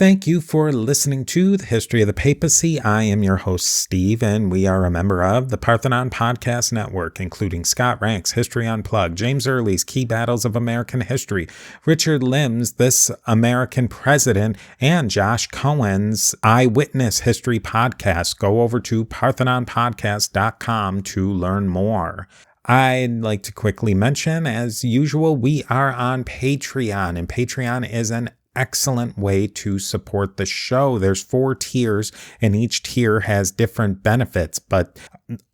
Thank you for listening to The History of the Papacy. I am your host, Steve, and we are a member of the Parthenon Podcast Network, including Scott Rank's History Unplugged, James Early's Key Battles of American History, Richard Lim's This American President, and Josh Cohen's Eyewitness History Podcast. Go over to parthenonpodcast.com to learn more. I'd like to quickly mention, as usual, we are on Patreon, and Patreon is an excellent way to support the show. There's 4 tiers, and each tier has different benefits, but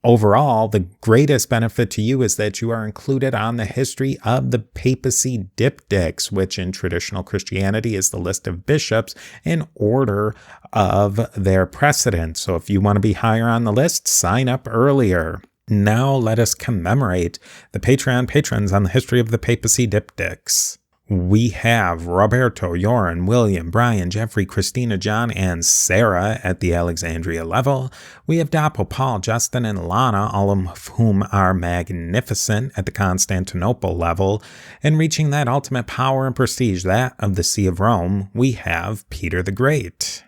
overall, the greatest benefit to you is that you are included on the History of the Papacy diptychs, which in traditional Christianity is the list of bishops in order of their precedence. So if you want to be higher on the list, sign up earlier. Now let us commemorate the Patreon patrons on the History of the Papacy diptychs. We have Roberto, Joran, William, Brian, Jeffrey, Christina, John, and Sarah at the Alexandria level. We have Dapo, Paul, Justin, and Lana, all of whom are magnificent at the Constantinople level. And reaching that ultimate power and prestige, that of the See of Rome, we have Peter the Great.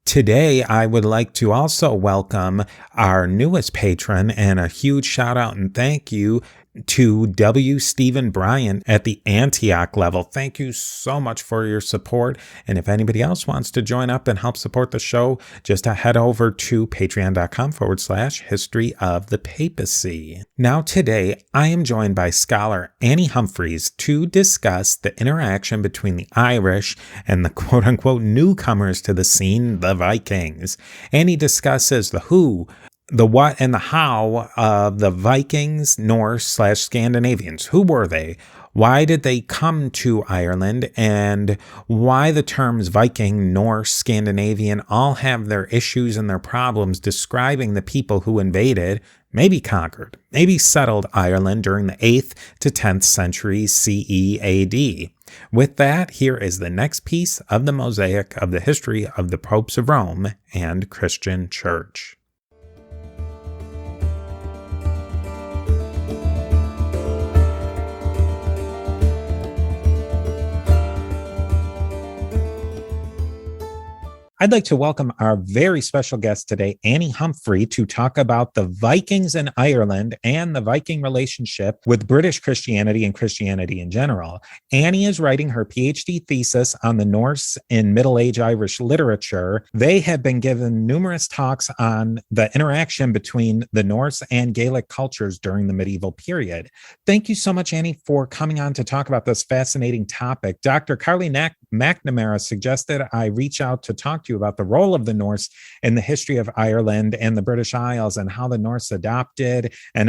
Today, I would like to also welcome our newest patron, and a huge shout out and thank you to W. Stephen Bryant at the Antioch level. Thank you so much for your support. And if anybody else wants to join up and help support the show, just head over to patreon.com/history of the papacy. Now today, I am joined by scholar Annie Humphries to discuss the interaction between the Irish and the quote-unquote newcomers to the scene, the Vikings. Annie discusses the who, the what, and the how of the Vikings, Norse/Scandinavians. Who were they? Why did they come to Ireland? And why the terms Viking, Norse, Scandinavian all have their issues and their problems describing the people who invaded, maybe conquered, maybe settled Ireland during the 8th to 10th century CE AD. With that, here is the next piece of the mosaic of the history of the popes of Rome and Christian Church. I'd like to welcome our very special guest today, Annie Humphries, to talk about the Vikings in Ireland and the Viking relationship with British Christianity and Christianity in general. Annie is writing her PhD thesis on the Norse in Middle Age Irish literature. They have been given numerous talks on the interaction between the Norse and Gaelic cultures during the medieval period. Thank you so much, Annie, for coming on to talk about this fascinating topic. Dr. Carly McNamara suggested I reach out to talk to you about the role of the Norse in the history of Ireland and the British Isles, and how the Norse adapted and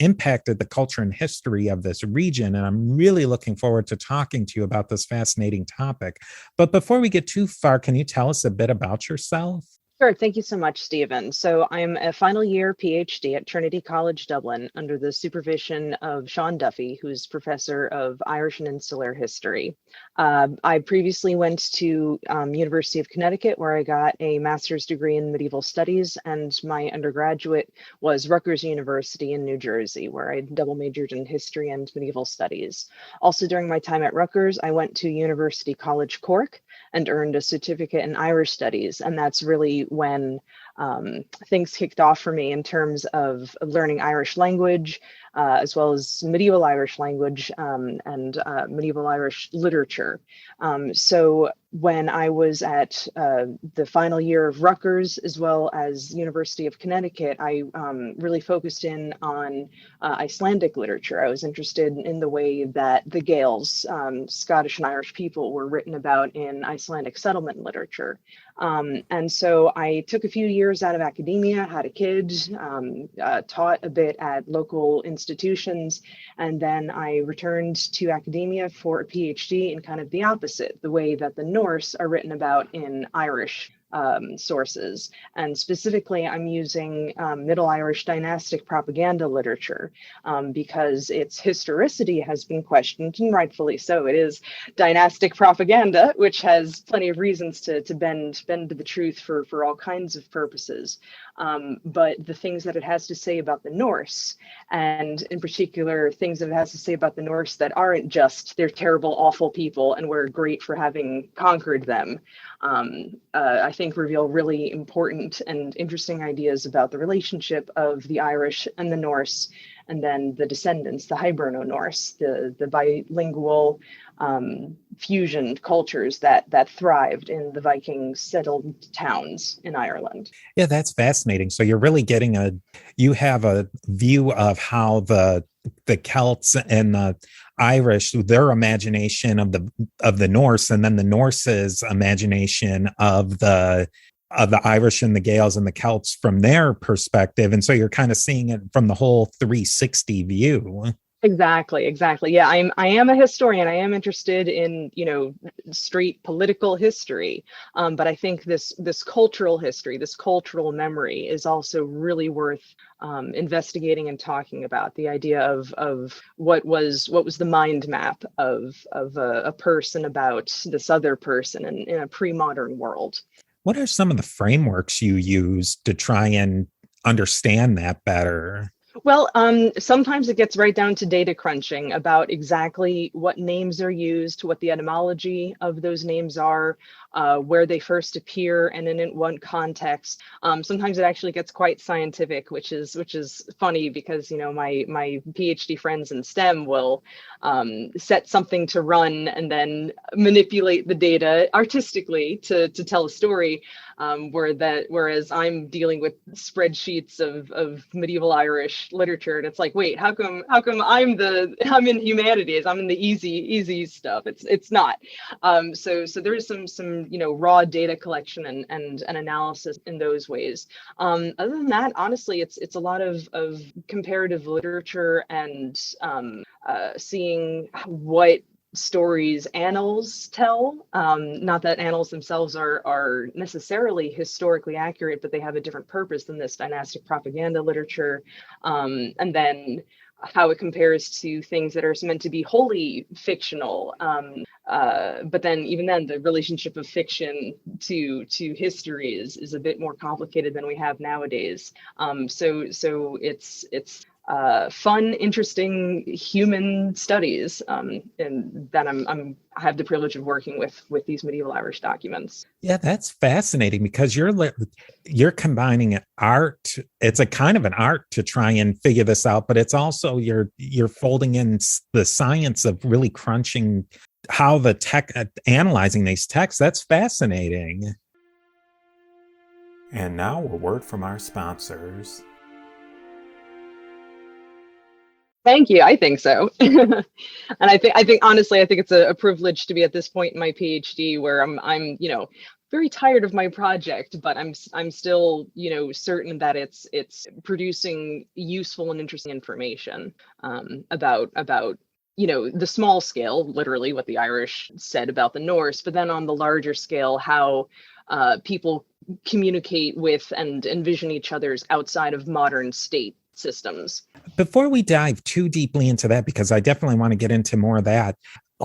impacted the culture and history of this region. And I'm really looking forward to talking to you about this fascinating topic. But before we get too far, can you tell us a bit about yourself? Sure. Thank you so much, Stephen. So I'm a final year PhD at Trinity College Dublin under the supervision of Sean Duffy, who's professor of Irish and Insular History. I previously went to University of Connecticut, where I got a master's degree in medieval studies, and my undergraduate was Rutgers University in New Jersey, where I double majored in history and medieval studies. Also, during my time at Rutgers, I went to University College Cork and earned a certificate in Irish studies, and that's really when things kicked off for me in terms of learning Irish language, as well as medieval Irish language and medieval Irish literature. So when I was at the final year of Rutgers, as well as University of Connecticut, I really focused in on Icelandic literature. I was interested in the way that the Gaels, Scottish and Irish people, were written about in Icelandic settlement literature. And so I took a few years out of academia, had a kid, taught a bit at local institutions, and then I returned to academia for a PhD in kind of the opposite, the way that the Norse are written about in Irish sources. And specifically, I'm using Middle Irish dynastic propaganda literature because its historicity has been questioned, and rightfully so. It is dynastic propaganda, which has plenty of reasons to bend to the truth for all kinds of purposes. But the things that it has to say about the Norse, and in particular, things that it has to say about the Norse that aren't just they're terrible, awful people, and we're great for having conquered them, I think reveal really important and interesting ideas about the relationship of the Irish and the Norse, and then the descendants, the Hiberno-Norse, the bilingual fusion cultures that thrived in the Vikings settled towns in Ireland. Yeah, that's fascinating. So you're really you have a view of how the Celts and the Irish, their imagination of the Norse, and then the Norse's imagination of the Irish and the Gaels and the Celts from their perspective. And so you're kind of seeing it from the whole 360 view. Exactly. Yeah, I am a historian. I am interested in, straight political history. But I think this cultural history, this cultural memory is also really worth investigating and talking about. The idea of what was the mind map of a person about this other person in a pre-modern world. What are some of the frameworks you use to try and understand that better? Well, sometimes it gets right down to data crunching about exactly what names are used, what the etymology of those names are, where they first appear, and in what context. Sometimes it actually gets quite scientific, which is funny because my PhD friends in STEM will set something to run and then manipulate the data artistically to tell a story. Whereas I'm dealing with spreadsheets of medieval Irish literature, and it's like, wait, how come I'm in humanities? I'm in the easy stuff. It's not. So there is some raw data collection and analysis in those ways. Other than that, honestly, it's a lot of comparative literature and seeing what stories annals tell. Not that annals themselves are necessarily historically accurate, but they have a different purpose than this dynastic propaganda literature. And then how it compares to things that are meant to be wholly fictional. But then even then, the relationship of fiction to history is a bit more complicated than we have nowadays. So it's fun, interesting human studies, and that I have the privilege of working with these medieval Irish documents. Yeah, that's fascinating because you're combining art. It's a kind of an art to try and figure this out, but it's also you're folding in the science of really crunching how the analyzing these texts. That's fascinating. And now a word from our sponsors. Thank you. I think so. And I think honestly, I think it's a privilege to be at this point in my PhD where I'm very tired of my project, but I'm still, certain that it's producing useful and interesting information about the small scale, literally what the Irish said about the Norse, but then on the larger scale, how people communicate with and envision each other's outside of modern state systems. Before we dive too deeply into that, because I definitely want to get into more of that,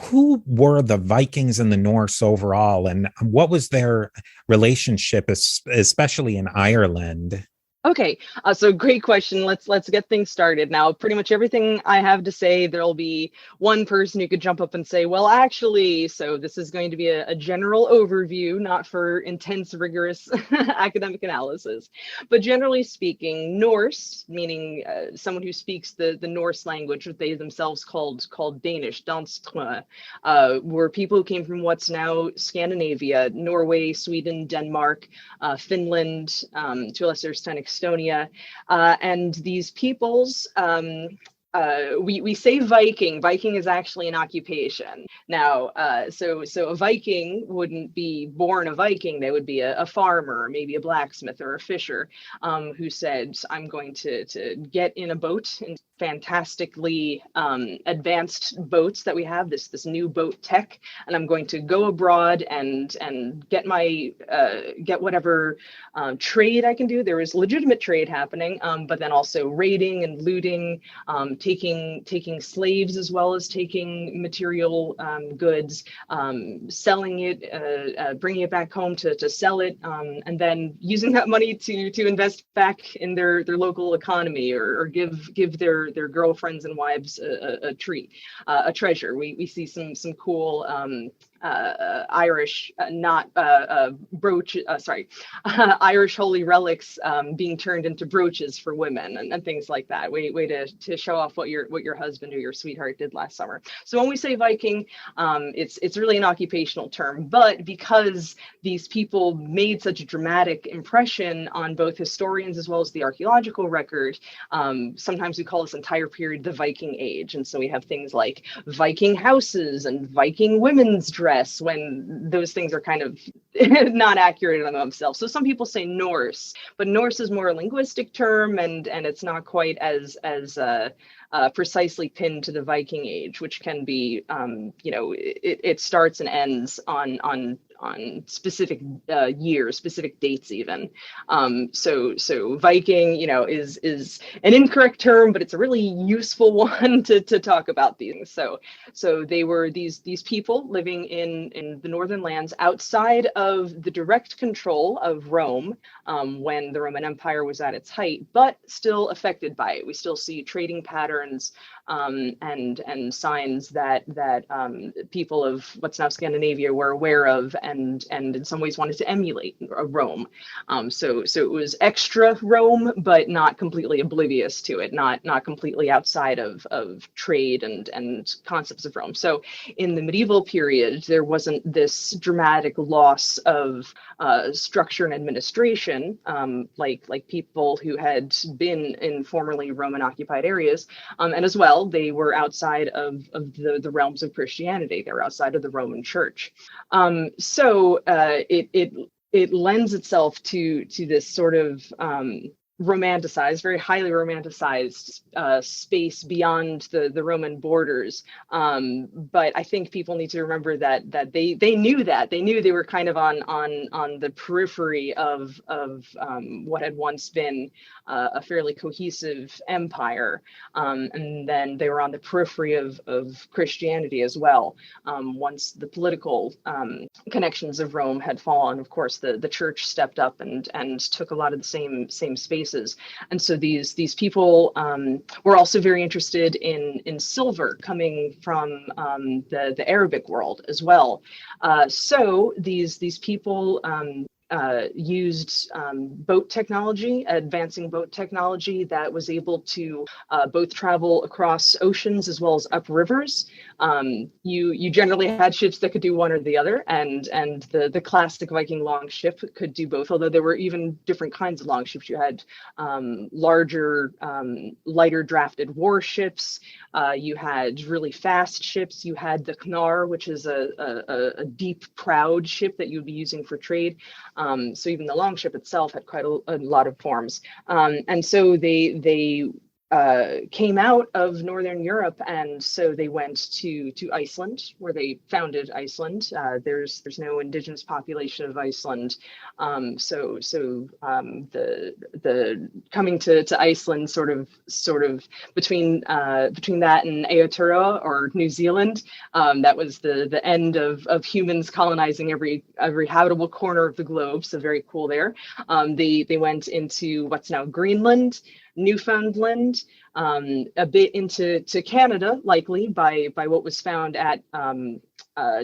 who were the Vikings and the Norse overall, and what was their relationship, especially in Ireland? Okay, so great question. Let's get things started. Now, pretty much everything I have to say, there'll be one person who could jump up and say, well, actually, so this is going to be a general overview, not for intense, rigorous academic analysis. But generally speaking, Norse, meaning someone who speaks the Norse language, which they themselves called Danish, Danse, were people who came from what's now Scandinavia, Norway, Sweden, Denmark, Finland, to a lesser extent, Estonia, and these peoples we say Viking. Viking is actually an occupation. Now, so a Viking wouldn't be born a Viking. They would be a farmer, maybe a blacksmith or a fisher, who said, "I'm going to get in a boat and fantastically advanced boats that we have, this new boat tech, and I'm going to go abroad and get my get whatever trade I can do." There is legitimate trade happening, but then also raiding and looting, taking slaves as well as taking material goods, selling it, bringing it back home to sell it, and then using that money to invest back in their local economy, or give their girlfriends and wives a treat, a treasure. We see some cool Irish, not brooch, sorry, Irish holy relics being turned into brooches for women, and things like that. Way to show off what your husband or your sweetheart did last summer. So when we say Viking, it's really an occupational term, but because these people made such a dramatic impression on both historians as well as the archaeological record, sometimes we call this entire period the Viking Age. And so we have things like Viking houses and Viking women's dress, when those things are kind of not accurate in themselves. So some people say Norse, but Norse is more a linguistic term, and it's not quite as precisely pinned to the Viking Age, which can be, it starts and ends on specific years, specific dates even. So Viking, is an incorrect term, but it's a really useful one to talk about these things. So they were these people living in the northern lands outside of the direct control of Rome, when the Roman Empire was at its height, but still affected by it. We still see trading patterns and signs that people of what's now Scandinavia were aware of, and in some ways wanted to emulate Rome. So it was extra Rome, but not completely oblivious to it, not completely outside of trade and concepts of Rome. So in the medieval period, there wasn't this dramatic loss of structure and administration, like people who had been in formerly Roman occupied areas, and as well, they were outside of the realms of Christianity. They were outside of the Roman Church. So it lends itself to this sort of romanticized, very highly romanticized space beyond the Roman borders. But I think people need to remember that they knew they were kind of on the periphery of what had once been a fairly cohesive empire, and then they were on the periphery of Christianity as well. Once the political connections of Rome had fallen, of course, the church stepped up and took a lot of the same spaces. And so these people were also very interested in silver, coming from the Arabic world as well. So these people used boat technology, advancing boat technology that was able to both travel across oceans as well as up rivers. You generally had ships that could do one or the other, and the classic Viking longship could do both, although there were even different kinds of longships. You had larger, lighter drafted warships. You had really fast ships. You had the Knar, which is a deep prowed ship that you'd be using for trade. So even the longship itself had quite a lot of forms. And so they came out of Northern Europe, and so they went to Iceland, where they founded Iceland. There's no indigenous population of Iceland, so the coming to Iceland sort of between that and Aotearoa, or New Zealand, that was the end of humans colonizing every habitable corner of the globe. So very cool there. They went into what's now Greenland, Newfoundland, a bit into Canada, likely by what was found at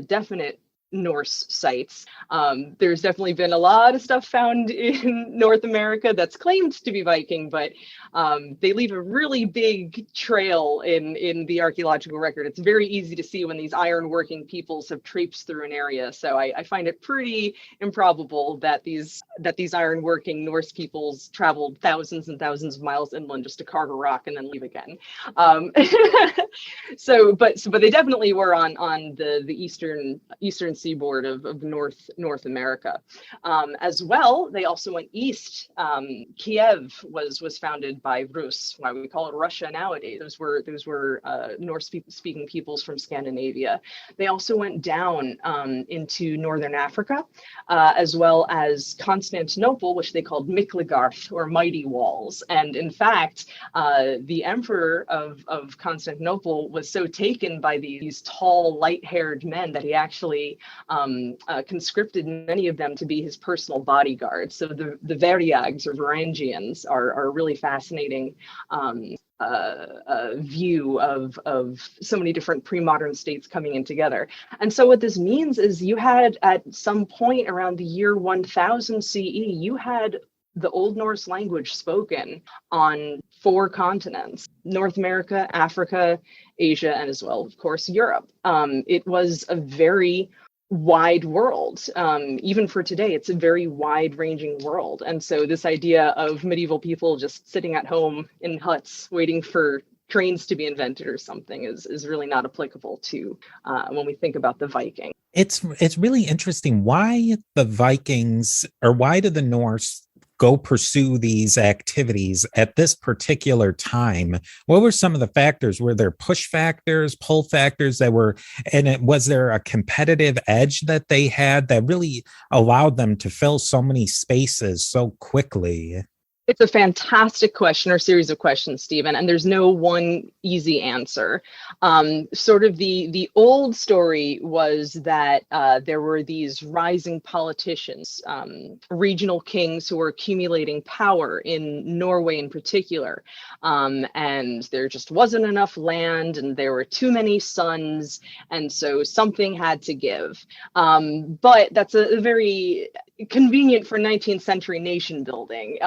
definite Norse sites. There's definitely been a lot of stuff found in North America that's claimed to be Viking, but they leave a really big trail in the archaeological record. It's very easy to see when these iron-working peoples have traipsed through an area. So I find it pretty improbable that these iron-working Norse peoples traveled thousands and thousands of miles inland just to carve a rock and then leave again. But they definitely were on the eastern seaboard of North America. As well, they also went east. Kiev was founded by Rus, why we call it Russia nowadays. Those were Norse-speaking peoples from Scandinavia. They also went down into northern Africa, as well as Constantinople, which they called Miklegarth, or Mighty Walls. And in fact, the emperor of Constantinople was so taken by these tall, light-haired men that he actually conscripted many of them to be his personal bodyguards. So the Variags, or Varangians, are a really fascinating view of so many different pre-modern states coming in together. And so what this means is you had, at some point around the year 1000 CE, you had the Old Norse language spoken on 4 continents: North America, Africa, Asia, and as well, of course, Europe. It was a very wide world. Even for today, it's a very wide-ranging world. And so this idea of medieval people just sitting at home in huts waiting for trains to be invented or something is really not applicable to when we think about the Viking. It's really interesting. Why the Vikings, or why did the Norse go pursue these activities at this particular time? What were some of the factors? Were there push factors, pull factors was there a competitive edge that they had that really allowed them to fill so many spaces so quickly? It's a fantastic question, or series of questions, Stephen, and there's no one easy answer. Sort of the old story was that there were these rising politicians, regional kings who were accumulating power in Norway in particular, and there just wasn't enough land, and there were too many sons, and so something had to give. But that's a very convenient for 19th century nation building.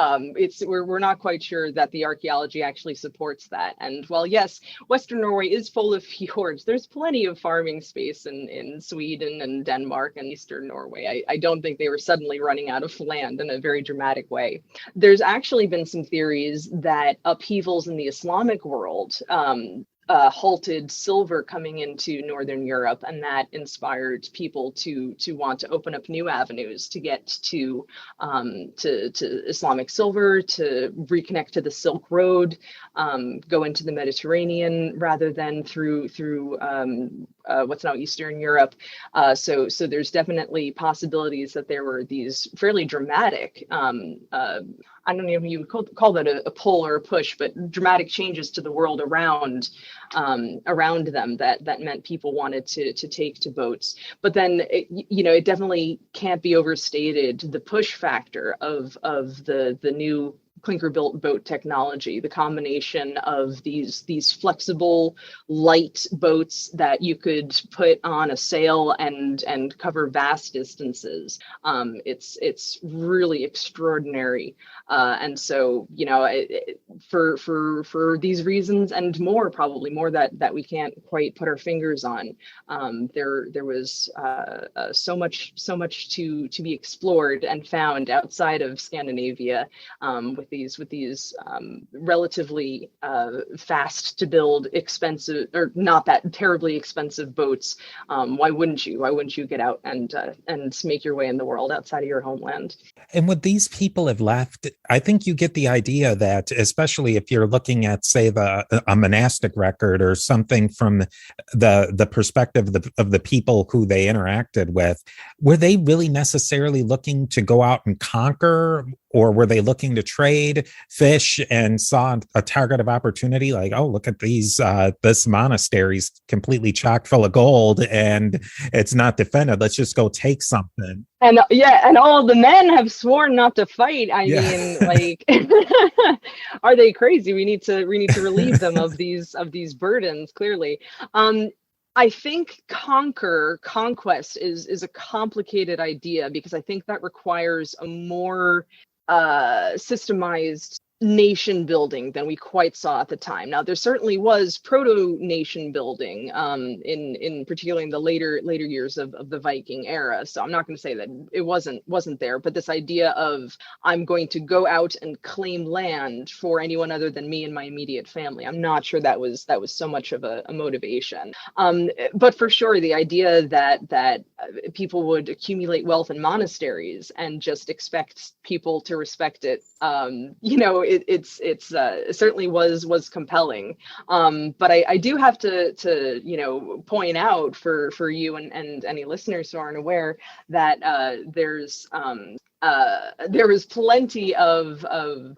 We're not quite sure that the archaeology actually supports that. And while yes, Western Norway is full of fjords, there's plenty of farming space in Sweden and Denmark and Eastern Norway. I don't think they were suddenly running out of land in a very dramatic way. There's actually been some theories that upheavals in the Islamic world halted silver coming into Northern Europe, and that inspired people to want to open up new avenues to get to Islamic silver, to reconnect to the Silk Road, go into the Mediterranean rather than through what's now Eastern Europe. So there's definitely possibilities that there were these fairly dramatic, I don't know if you would call that a pull or a push, but dramatic changes to the world around them that meant people wanted to take to boats. But then, it definitely can't be overstated, the push factor of the new clinker-built boat technology, the combination of these flexible, light boats that you could put on a sail and cover vast distances. It's really extraordinary, and so for these reasons and more, probably more that we can't quite put our fingers on, there was so much to be explored and found outside of Scandinavia, with these relatively fast to build, expensive, or not that terribly expensive boats. Why wouldn't you get out and make your way in the world outside of your homeland? And would these people have left? I think you get the idea that, especially if you're looking at, say, a monastic record or something from the perspective of the people who they interacted with, were they really necessarily looking to go out and conquer? Or were they looking to trade, fish, and saw a target of opportunity? Like, oh, look at this monastery's completely chock full of gold and it's not defended. Let's just go take something. And and all the men have sworn not to fight. I mean, like, are they crazy? We need to relieve them of these burdens, clearly. I think conquest is a complicated idea, because I think that requires a more systemized nation building than we quite saw at the time. Now, there certainly was proto nation building in particularly in the later years of the Viking era. So I'm not going to say that it wasn't there, but this idea of, I'm going to go out and claim land for anyone other than me and my immediate family, I'm not sure that was so much of a motivation. But for sure, the idea that people would accumulate wealth in monasteries and just expect people to respect it, it certainly was compelling. But I do have to point out for you and any listeners who aren't aware that there was plenty of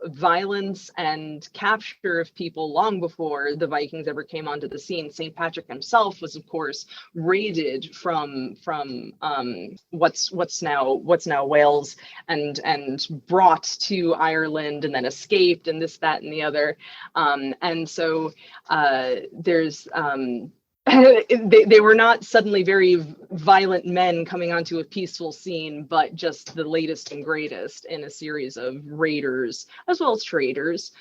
violence and capture of people long before the Vikings ever came onto the scene. St. Patrick himself was, of course, raided from what's now Wales and brought to Ireland, and then escaped, and this, that, and the other. And so there's they were not suddenly very violent men coming onto a peaceful scene, but just the latest and greatest in a series of raiders as well as traders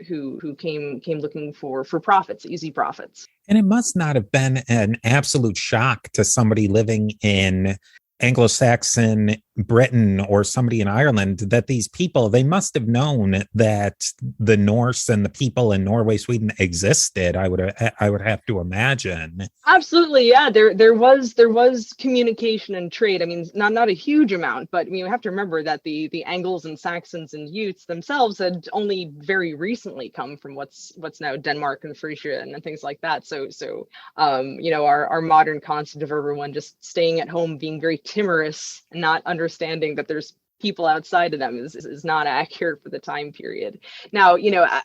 who came looking for profits, easy profits. And it must not have been an absolute shock to somebody living in Anglo-Saxon Britain or somebody in Ireland that these people, they must have known that the Norse and the people in Norway, Sweden existed. I would have to imagine. Absolutely, yeah. There was communication and trade. I mean, not a huge amount, but you have to remember that the Angles and Saxons and Utes themselves had only very recently come from what's now Denmark and Frisia and things like that. So our modern concept of everyone just staying at home, being very timorous, and not understanding that there's people outside of them is not accurate for the time period. Now,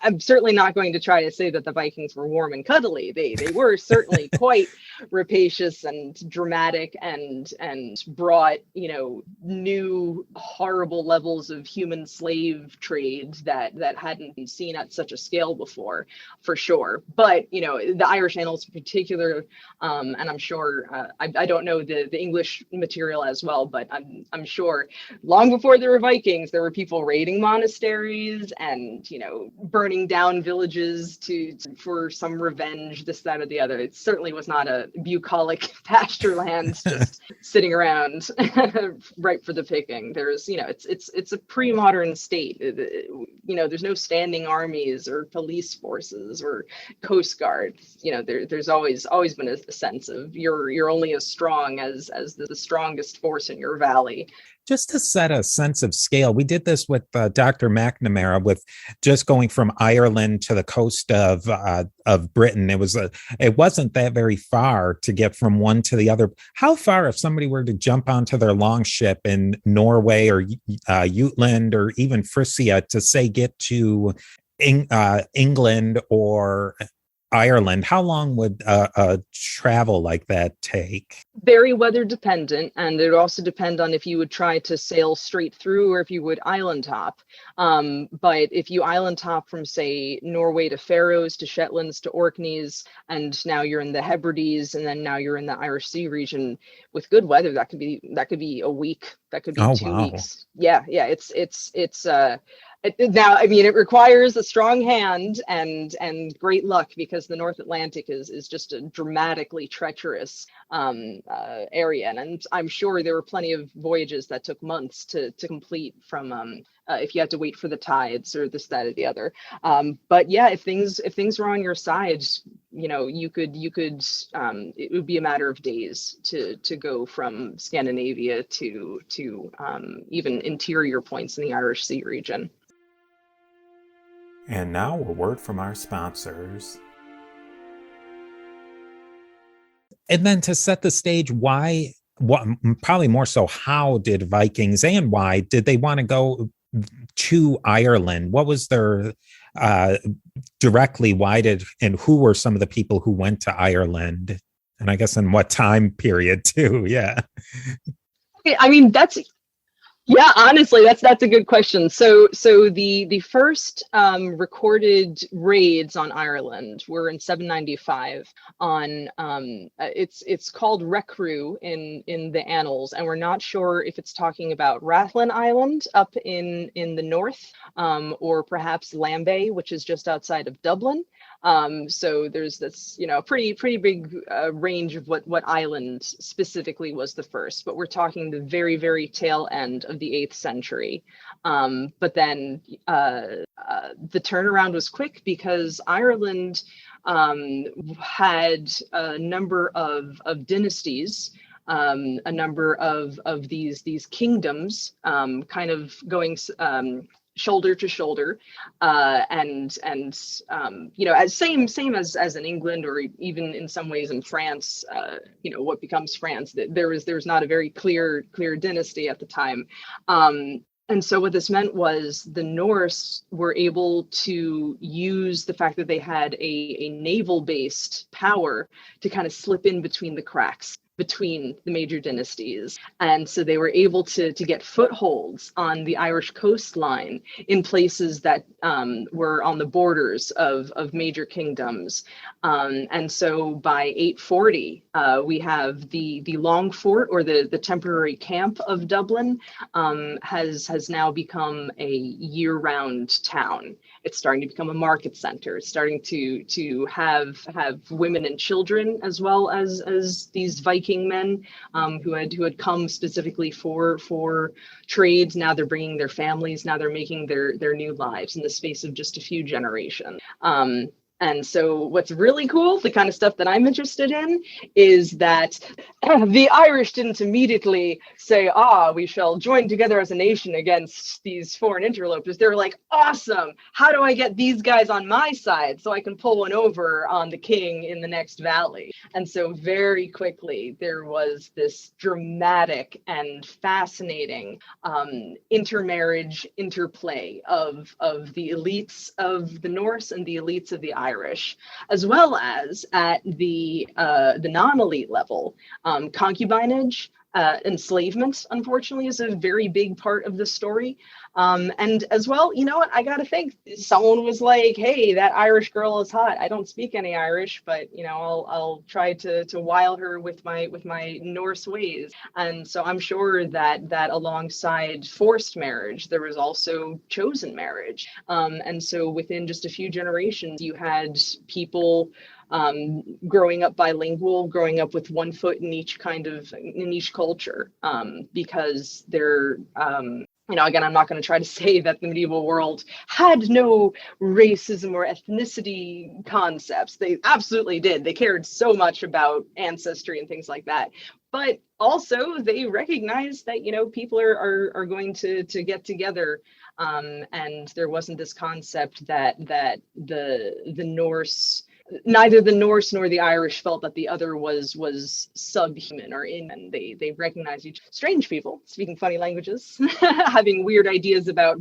I'm certainly not going to try to say that the Vikings were warm and cuddly. They were certainly quite rapacious and dramatic and brought, new horrible levels of human slave trade that hadn't been seen at such a scale before, for sure. But, the Irish annals in particular, and I'm sure, I don't know the English material as well, but I'm sure long before there were Vikings, there were people raiding monasteries and, burning down villages for some revenge, this, that, or the other. It certainly was not a bucolic pasture land just sitting around ripe for the picking. There's, it's a pre-modern state. There's no standing armies or police forces or Coast Guard. There's always been a sense of you're only as strong as the strongest force in your valley. Just to set a sense of scale, we did this with Dr. McNamara with just going from Ireland to the coast of Britain. It wasn't that very far to get from one to the other. How far, if somebody were to jump onto their longship in Norway or Jutland or even Frisia to say get to England or Ireland, how long would a travel like that take? Very weather dependent, and it would also depend on if you would try to sail straight through or if you would island hop. But if you island hop from, say, Norway to Faroes to Shetlands to Orkneys, and now you're in the Hebrides, and then now you're in the Irish Sea region, with good weather, that could be a week, that could be 2 weeks. Yeah, it's now, I mean, it requires a strong hand and great luck, because the North Atlantic is just a dramatically treacherous area, and I'm sure there were plenty of voyages that took months to complete from if you had to wait for the tides or this, that, or the other. But yeah, if things were on your side, you could it would be a matter of days to go from Scandinavia to even interior points in the Irish Sea region. And now a word from our sponsors. And then to set the stage, probably more so, how did Vikings and why did they want to go to Ireland? What was their directly, and who were some of the people who went to Ireland? And I guess in what time period too? Yeah. I mean, Yeah, honestly, that's a good question. So the first recorded raids on Ireland were in 795 on it's called Recru in the annals, and we're not sure if it's talking about Rathlin Island up in the north, or perhaps Lambay, which is just outside of Dublin. So there's this, pretty big range of what island specifically was the first, but we're talking the very, very tail end of the 8th century. But then the turnaround was quick because Ireland had a number of dynasties, a number of these kingdoms, kind of going shoulder to shoulder, and as same as in England, or even in some ways in France. What becomes France, there was not a very clear dynasty at the time. And so what this meant was the Norse were able to use the fact that they had a naval-based power to kind of slip in between the cracks between the major dynasties. And so they were able to get footholds on the Irish coastline in places that were on the borders of major kingdoms. And so by 840, we have the Long Fort, or the temporary camp of Dublin, has now become a year-round town. It's starting to become a market center. It's starting to have women and children, as well as these Viking men who had come specifically for trades. Now they're bringing their families. Now they're making their new lives in the space of just a few generations. And so what's really cool, the kind of stuff that I'm interested in, is that the Irish didn't immediately say, we shall join together as a nation against these foreign interlopers. They were like, awesome, how do I get these guys on my side so I can pull one over on the king in the next valley? And so very quickly, there was this dramatic and fascinating intermarriage, interplay of the elites of the Norse and the elites of the Irish, as well as at the non-elite level. Concubinage, enslavement, unfortunately, is a very big part of the story. And as well, you know what, I gotta think, someone was like, hey, that Irish girl is hot. I don't speak any Irish, but I'll try to wile her with my Norse ways. And so I'm sure that alongside forced marriage, there was also chosen marriage. And so within just a few generations, you had people growing up bilingual, growing up with one foot in each culture, because they're again, I'm not going to try to say that the medieval world had no racism or ethnicity concepts. They absolutely did. They cared so much about ancestry and things like that. But also they recognized that, people are going to get together. And there wasn't this concept that the Norse, neither the Norse nor the Irish, felt that the other was subhuman or in. They recognized each strange people speaking funny languages, having weird ideas about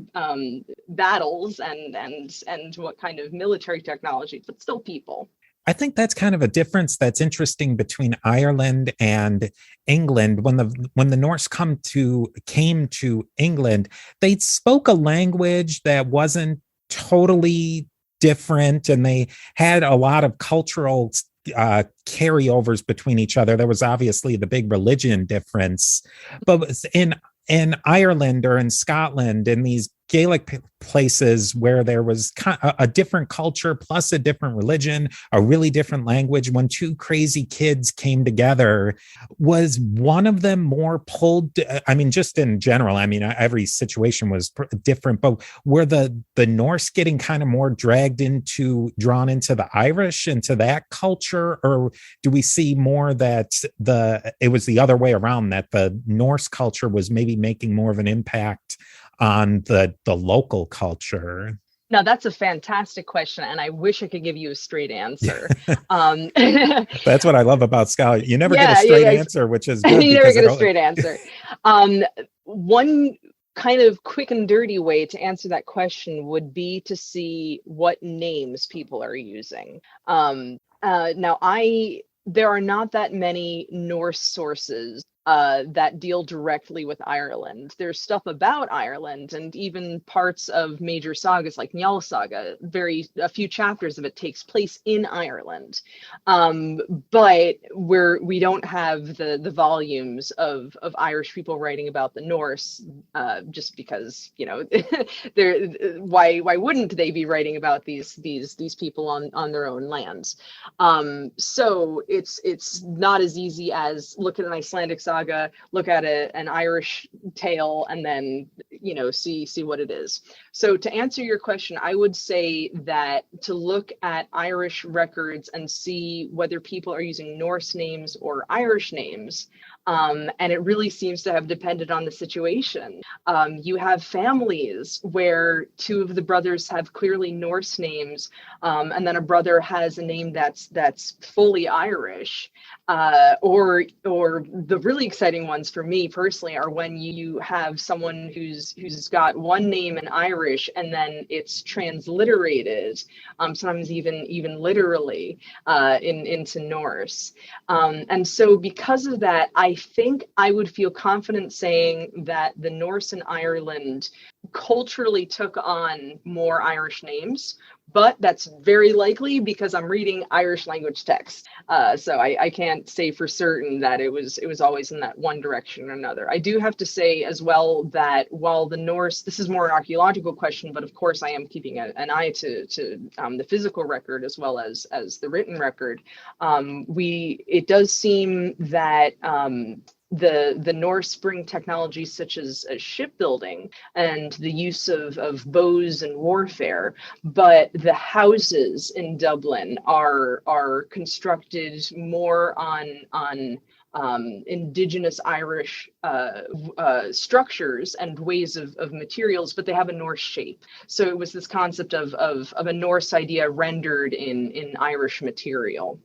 battles and what kind of military technology, but still people. I think that's kind of a difference that's interesting between Ireland and England. When the Norse came to England, they spoke a language that wasn't totally different, and they had a lot of cultural carryovers between each other. There was obviously the big religion difference, but in Ireland or in Scotland, in these Gaelic places where there was a different culture plus a different religion, a really different language, when two crazy kids came together, was one of them more pulled? I mean, just in general, I mean, every situation was different, but were the Norse getting kind of more drawn into the Irish, into that culture? Or do we see more that it was the other way around, that the Norse culture was maybe making more of an impact on the local culture? Now, that's a fantastic question, and I wish I could give you a straight answer. That's what I love about Scout. You never get a straight answer, which is good. You never get a straight answer. One kind of quick and dirty way to answer that question would be to see what names people are using. Now, there are not that many Norse sources that deal directly with Ireland. There's stuff about Ireland, and even parts of major sagas like Njal Saga. A few chapters of it takes place in Ireland, but we don't have the volumes of Irish people writing about the Norse, just because they're why wouldn't they be writing about these people on their own lands? So it's not as easy as look at an Icelandic saga, look at an Irish tale, and then see what it is. So to answer your question, I would say that to look at Irish records and see whether people are using Norse names or Irish names. And it really seems to have depended on the situation. You have families where two of the brothers have clearly Norse names, and then a brother has a name that's fully Irish. Or the really exciting ones for me personally are when you have someone who's got one name in Irish and then it's transliterated, sometimes even literally, into Norse. And so because of that, I think I would feel confident saying that the Norse in Ireland culturally took on more Irish names, but that's very likely because I'm reading Irish language text. So I can't say for certain that it was always in that one direction or another. I do have to say as well that while the Norse, this is more an archaeological question, but of course I am keeping an eye to the physical record as well as the written record. It does seem that the Norse bring technologies such as shipbuilding and the use of bows and warfare, but the houses in Dublin are constructed more on indigenous Irish structures and ways of materials, but they have a Norse shape. So it was this concept of a Norse idea rendered in Irish material.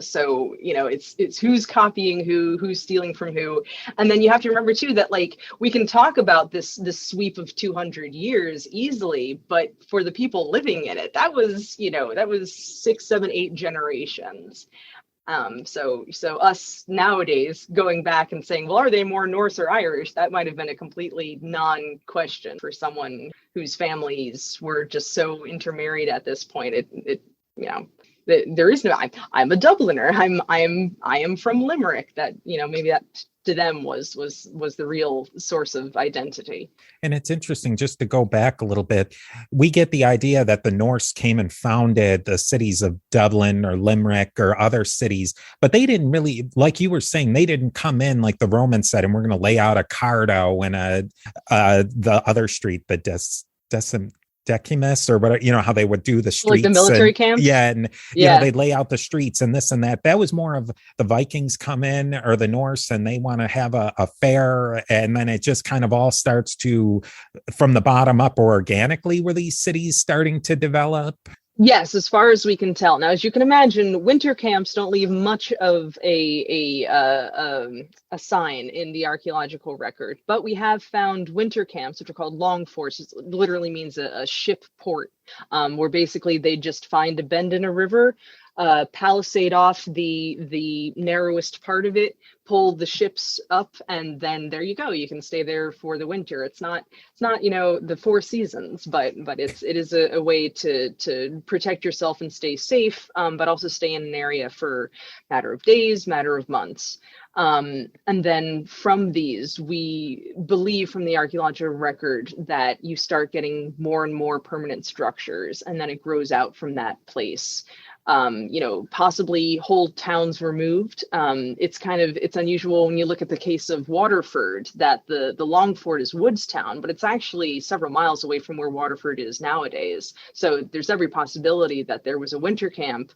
So it's who's copying who's stealing from who, and then you have to remember too that like we can talk about this sweep of 200 years easily, but for the people living in it, that was 6, 7, 8 generations. So us nowadays going back and saying, well, are they more Norse or Irish? That might have been a completely non-question for someone whose families were just so intermarried at this point. There is no. I'm a Dubliner. I am from Limerick. That maybe that to them was the real source of identity. And it's interesting, just to go back a little bit, we get the idea that the Norse came and founded the cities of Dublin or Limerick or other cities, but they didn't really, like you were saying, they didn't come in like the Romans said, and we're going to lay out a Cardo and the other street, the Decimus or whatever, how they would do the streets, like the military camps. Yeah. And, they'd lay out the streets and this and that. That was more of the Vikings come in, or the Norse, and they want to have a fair. And then it just kind of all starts to, from the bottom up, or organically, were these cities starting to develop? Yes, as far as we can tell. Now, as you can imagine, winter camps don't leave much of a sign in the archaeological record, but we have found winter camps, which are called long forts. It literally means a ship port, where basically they just find a bend in a river, palisade off the narrowest part of it, pull the ships up, and then there you go. You can stay there for the winter. It's not the 4 seasons, but it is a way to protect yourself and stay safe, but also stay in an area for matter of days, matter of months. And then from these, we believe from the archaeological record that you start getting more and more permanent structures, and then it grows out from that place. Possibly whole towns were moved. It's unusual when you look at the case of Waterford that the long fort is Woodstown, but it's actually several miles away from where Waterford is nowadays. So there's every possibility that there was a winter camp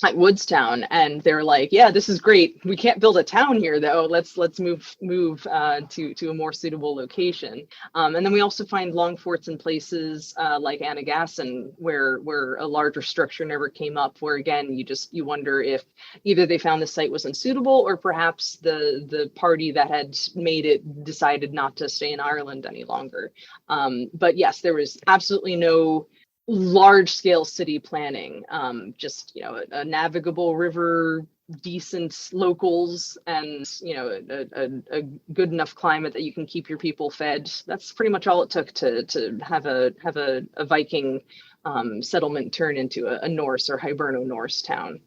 at Woodstown, and they're like, yeah, this is great. We can't build a town here though. Let's move to a more suitable location. And then we also find long forts in places like Annagassan, where a larger structure never came up, where again you wonder if either they found the site was unsuitable, or perhaps the party that had made it decided not to stay in Ireland any longer. But yes, there was absolutely no large scale city planning, just, a navigable river, decent locals, and, a good enough climate that you can keep your people fed. That's pretty much all it took to have a Viking settlement turn into a Norse or Hiberno-Norse town.